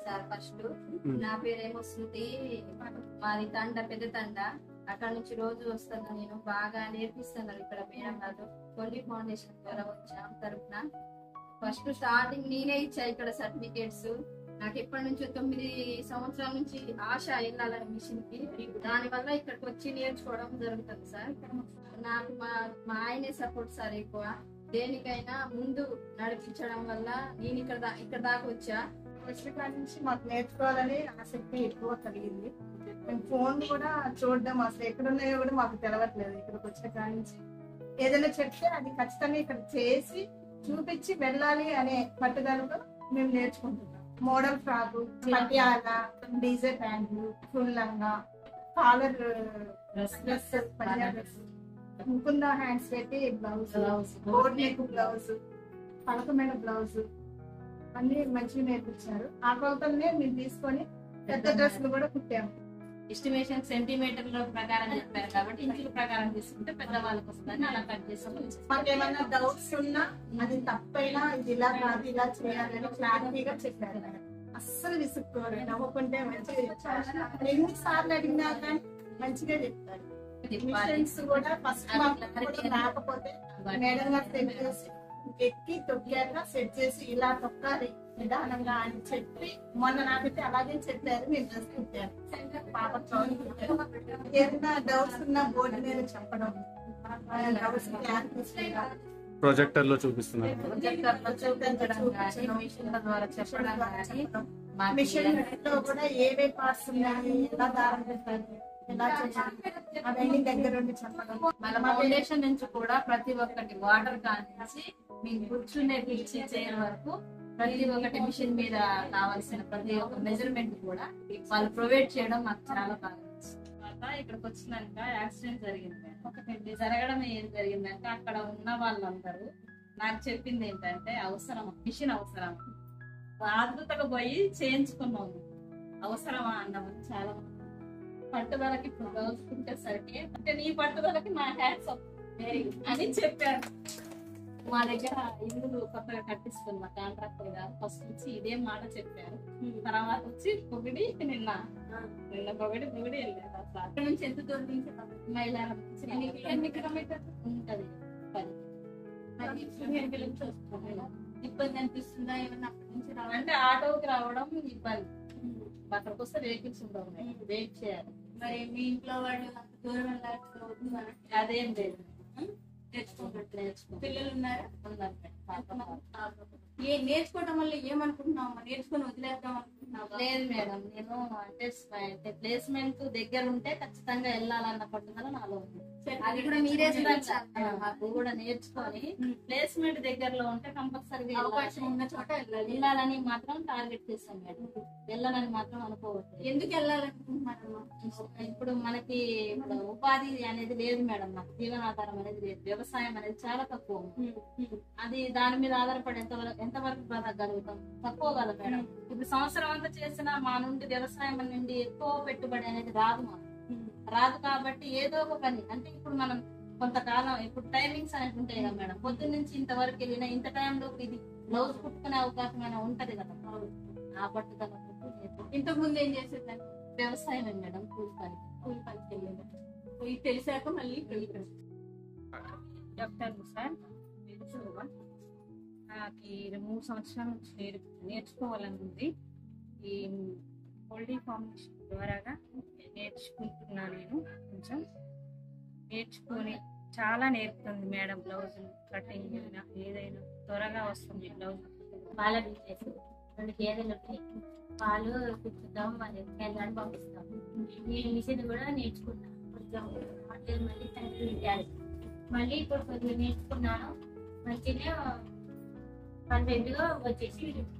Sir first నా పేరేమో శృతి, మాది తండ పెద్ద తండ. అక్కడ నుంచి రోజు వస్తాను, నేను బాగా నేర్పిస్తున్నాను ఇక్కడ మేడం గారు. కొల్లి ఫౌండేషన్ ద్వారా వచ్చాం తరఫున. ఫస్ట్ స్టార్టింగ్ నేనే ఇచ్చా ఇక్కడ సర్టిఫికేట్స్. నాకు ఎప్పటి నుంచో 9 సంవత్సరాల నుంచి ఆశ వెళ్ళాలని మిషన్ కి. దాని వల్ల ఇక్కడికి వచ్చి నేర్చుకోవడం జరుగుతుంది సార్. నాకు మా ఆయనే సపోర్ట్ సార్. ఎక్కువ దేనికైనా ముందు నడిపించడం వల్ల నేను ఇక్కడ దాకా వచ్చా. పుస్తకాల నుంచి మాకు నేర్చుకోవాలని ఆసక్తి ఎక్కువ కలిగింది. మేము ఫోన్ కూడా చూడడం అసలు ఎక్కడున్నాయో కూడా మాకు తెలవట్లేదు. ఇక్కడికి వచ్చిన కాడి నుంచి ఏదైనా చెప్తే అది ఖచ్చితంగా ఇక్కడ చేసి చూపించి వెళ్ళాలి అనే పట్టుదలతో మేము నేర్చుకుంటున్నాం. మోడల్ ఫ్రాక్, పటియాలా, డీజే ప్యాంట్లు, ఫుల్ లంగా, కాలర్ డ్రెస్, పంజాబ్ డ్రెస్, ముకుంద హ్యాండ్స్ పెట్టి బ్లౌజ్, బోర్డ్ నెక్ బ్లౌజ్, పలకమైన బ్లౌజ్ అన్ని మంచిగా నేర్పించారు. ఆ కొలతలనే మేము తీసుకొని పెద్ద డ్రెస్లు కూడా కుట్టాము. ఎస్టిమేషన్ సెంటీమీటర్ల ప్రకారం చెప్పారు కాబట్టి ఇంచుల ప్రకారం తీసుకుంటే పెద్దవాళ్ళకి వస్తుందని అలా కట్ చేస్తాం. మాకు ఏమైనా డౌట్స్ ఉన్నా అది తప్పైనా ఇది ఇలా కాదు ఇలా చేయాలని క్లారిటీగా చెప్పారు. అస్సలు విసుక్కోరు, నవ్వుకుంటే మంచిగా చెప్తారు. ఎన్నిసార్లు అడిగినా కానీ మంచిగా చెప్తారు. మిషన్స్ కూడా ఫస్ట్ రాకపోతే మేడం గారు సెట్ చేసి ఎక్కి తొక్కాక సెట్ చేసి ఇలా తొక్కాలి నిదానంగా అని చెప్పి మొన్న నాకైతే అలాగే చెప్పారు. మేము డ్రెస్ కుట్టారు. పాప ఏదైనా డౌట్స్ ఉన్నా బోర్డు మీద చెప్పడం, డౌట్స్ ప్రొజెక్టర్ లో చూపిస్తున్నారు. మిషన్ లో కూడా ఏవే పార్ట్స్ ఉన్నాయి, ఎలా దారం పెట్టాలి, ఎలా చేయాలి అవన్నీ దగ్గర ఉండి చెప్పడం. మన ఫౌండేషన్ నుంచి కూడా ప్రతి ఒక్కటి వాటర్ కానించి మీకు కూర్చునే పిలిచి చేయడం వరకు ప్రతి ఒక్కటి మిషన్ మీద కావాల్సిన ప్రతి ఒక్క మెజర్మెంట్ కూడా వాళ్ళు ప్రొవైడ్ చేయడం మాకు చాలా బాగా నచ్చింది. ఇక్కడికి వచ్చినాక యాక్సిడెంట్ జరిగింది. ఒకటి జరగడం ఏం జరిగిందంటే అక్కడ ఉన్న వాళ్ళందరూ నాకు చెప్పింది ఏంటంటే అవసరమా మిషన్ అవసరం, ఆతృతగా పోయి చేయించుకున్నాము. అవసరమా అన్నాము. చాలా పట్టుదలకి ఇప్పుడు కలుసుకుంటేసరికి అంటే నీ పట్టుదలకి మా హ్యాట్స్ అని చెప్పారు. మా దగ్గర ఇల్లు కొత్తగా కట్టిస్తున్నా కాంట్రాక్టర్ గారు ఫస్ట్ వచ్చి ఇదే మాట చెప్పారు. తర్వాత వచ్చి పొగిడి నిన్న పొగిడి వెళ్ళారు. అక్కడ నుంచి ఎంత దూరం నుంచి మైలారం ఎన్ని కిలోమీటర్లు ఉంటది? 10. ఇబ్బంది అనిపిస్తుందా ఏమన్నా అక్కడి నుంచి అంటే ఆటోకి రావడం ఇబ్బంది. అక్కడికి వస్తే వెహికల్స్ ఉండవు, వెయిట్ చేయాలి. మరి మీ ఇంట్లో వాళ్ళు అంత దూరం వెళ్ళాలి అదేం లేదు. పిల్లలు ఉన్నారా? నేర్చుకోవడం వల్ల ఏమనుకుంటున్నావు? నేర్చుకుని వదిలేద్దాం అనుకుంటున్నావు? లేదు మేడం, నేను అంటే ప్లేస్మెంట్ దగ్గర ఉంటే ఖచ్చితంగా వెళ్ళాలన్న పట్టుదల నాలో ఉంది. అది కూడా మీరే మాకు కూడా నేర్చుకొని ప్లేస్మెంట్ దగ్గరలో ఉంటే కంపల్సరీ అవకాశం ఉన్న చోట వెళ్ళాలని మాత్రం టార్గెట్ చేస్తాం మేడం. వెళ్ళాలని మాత్రం అనుకోవట్లేదు. ఎందుకు వెళ్ళాలనుకుంటున్నాను? ఇప్పుడు మనకి ఉపాధి అనేది లేదు మేడం. నాకు జీవనాధారం అనేది లేదు. వ్యవసాయం అనేది చాలా తక్కువ. అది దాని మీద ఆధారపడి ఎంతవరకు బ్రతకగలుగుతాం? తక్కువ కదా మేడం. ఇప్పుడు సంవత్సరం అంతా చేసినా మా నుండి వ్యవసాయం నుండి ఎక్కువ పెట్టుబడి అనేది రాదు కాబట్టి ఏదో ఒక పని అంటే ఇప్పుడు మనం కొంతకాలం ఇప్పుడు టైమింగ్స్ అనేది ఉంటాయి కదా మేడం. పొద్దున్న నుంచి ఇంతవరకు వెళ్ళినా ఇంత టైంలో ఇది బ్లౌజ్ కుట్టుకునే అవకాశం అయినా ఉంటది కదా. ఆ పట్టుదల ఇంతకు ముందు ఏం చేసేదాన్ని? వ్యవసాయం మేడం. కూలి పనికి వెళ్ళేది. ఇది తెలిసాక మళ్ళీ డాక్టర్ సార్ నాకు 3 సంవత్సరాల నుంచి నేర్చుకోవాలని ఉంది. ఈ హోల్డీ ఫౌండేషన్ ద్వారాగా నేర్చుకుంటున్నాను. నేను కొంచెం నేర్చుకొని చాలా నేర్పుతుంది మేడం. బ్లౌజ్ కటింగ్ అయినా ఏదైనా త్వరగా వస్తుంది. బ్లౌజ్ పాల బిజినెస్ 2 గేదెలు ఉంటాయి. పాలు కుట్టుతాం, వెళ్ళాలని పంపిస్తాం. నేను మిషన్ కూడా నేర్చుకున్నాను. కొంచెం మళ్ళీ ఇప్పుడు కొద్దిగా నేర్చుకున్నాను. మంచిగా పర్ఫెక్ట్గా వచ్చేసి